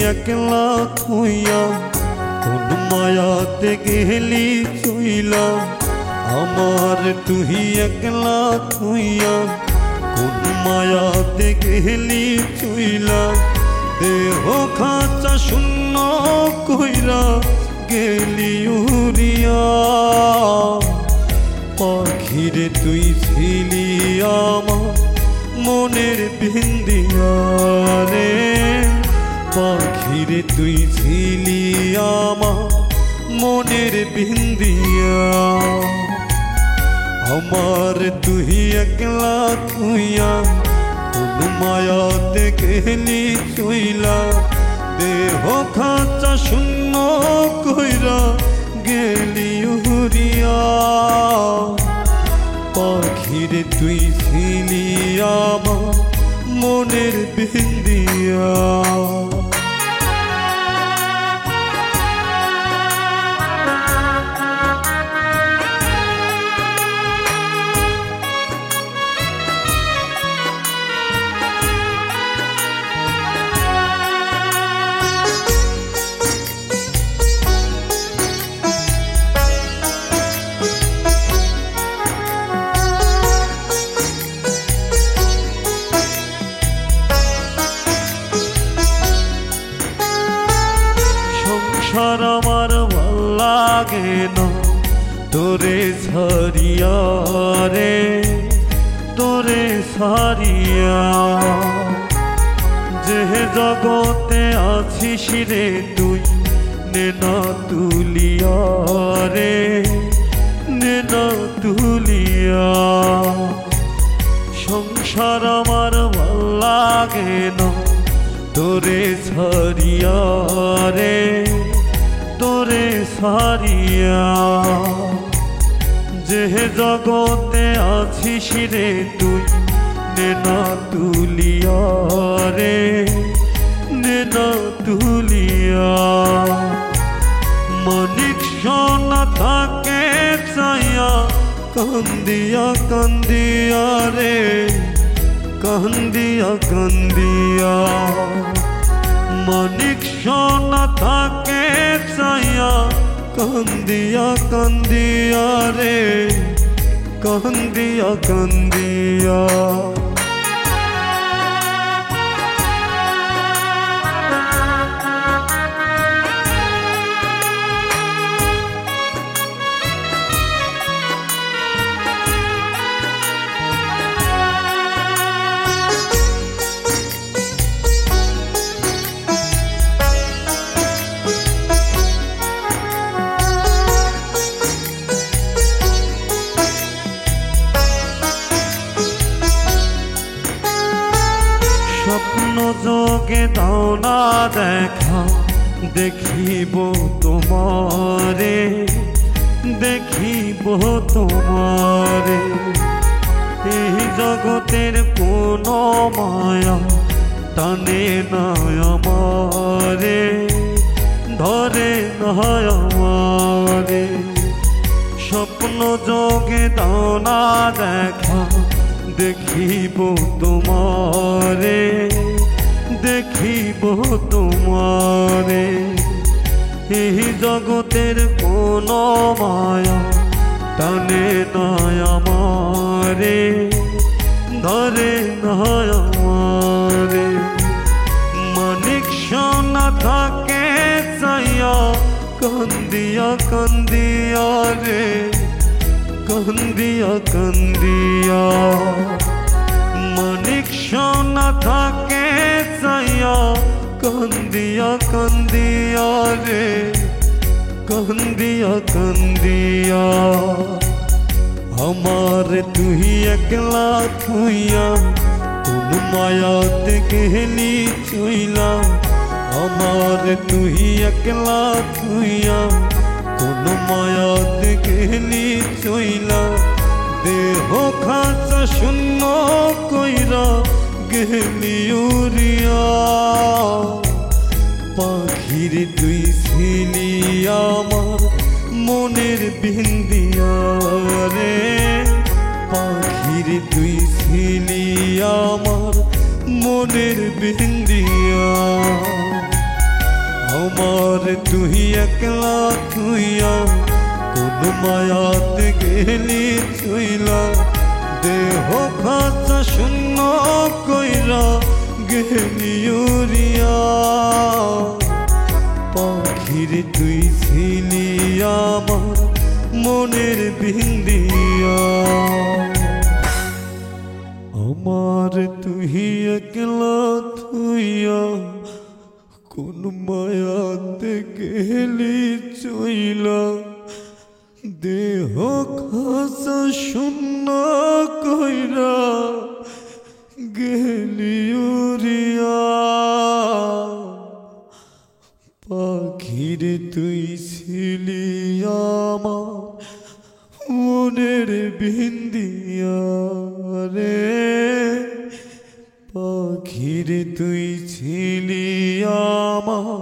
একলা থইয়া কোন মায়াতে গেলি চইলা আমার তুই একলা থইয়া কোন মায়াতে গেলি চইলা দেহ খাঁচা শূন্য কইরা গেলি উড়িয়া পাখিরে তুই ছিলি আমার মনের বিন্দিয়া রে পাখিরে তুই ছিলি আমার মনের বিন্দিয়া আমার তুই একলা থুইয়া কোন মায়াতে গেলি চইলা দেহ খাঁচা শূন্য কইরা গেলি উড়িয়া পাখিরে তুই ছিলি আমার মনের বিন্দিয়া সংসার আমার ভাল লাগে না তোরে ছাড়িয়া রে তোরে ছাড়িয়া যে জগতে আছিস রে তুই নেনা তুলিয়া রে নেনা তুলিয়া সংসার আমার ভাল লাগে না তোরে ছাড়িয়া রে তোরে ছাড়িয়া যে জগতে আছিস রে তুই নেনা তুলিয়া রে নেনা তুলিয়া মানিক সোনা থাকে চাইয়া কান্দিয়া কান্দিয়া রে কান্দিয়া কান্দিয়া মানিক সোনা থাকে চাইয়া কান্দিয়া কান্দিয়া রে কান্দিয়া কান্দিয়া স্বপ্ন যোগে দাও না দেখা দেখিব তোমারে দেখিব তোমারে এই জগতের কোন মায়া টানে না আমারে ধরে না আমারে স্বপ্ন যোগে দাও না দেখা দেখিব তোমারে দেখিব তোমারে এই জগতের কোন মায়া টানে না আমারে ধরে না আমারে মানিক সোনা থাকে চাইয়া কান্দিয়া কান্দিয়া রে কান্দিয়া কান্দিয়া মানিক সোনা থাকে চাইয়া কান্দিয়া কান্দিয়া রে কান্দিয়া কান্দিয়া আমার তুই একলা থুইয়া কোন মায়াতে গেলি চইলা আমার তুই একলা থুইয়া কোন মায়াতে গেলি চইলা দেহ খাঁচা শূন্য কইরা গেলি উড়িয়া পাখিরে তুই ছিলি আমার মনের বিন্দিয়া রে পাখিরে তুই ছিলি আমার মনের বিন্দিয়া আমার তুই একলা তুইয়া কোন মায়াতে গেলি চইলা দেহ খাঁচা শূন্য কইরা গেলি উড়িয়া পাখির তুই ছিলি আমার মনের বিন্দিয়া আমার তুই একলা তুইয়া কোন মায়াতে গেলি চইলা দেহ খাসা শূন্য কইরা গেলি উড়িয়া পাখির তুই ছিলি আমার মনের বিন্দিয়া রে পাখির তুই ছিলি আমার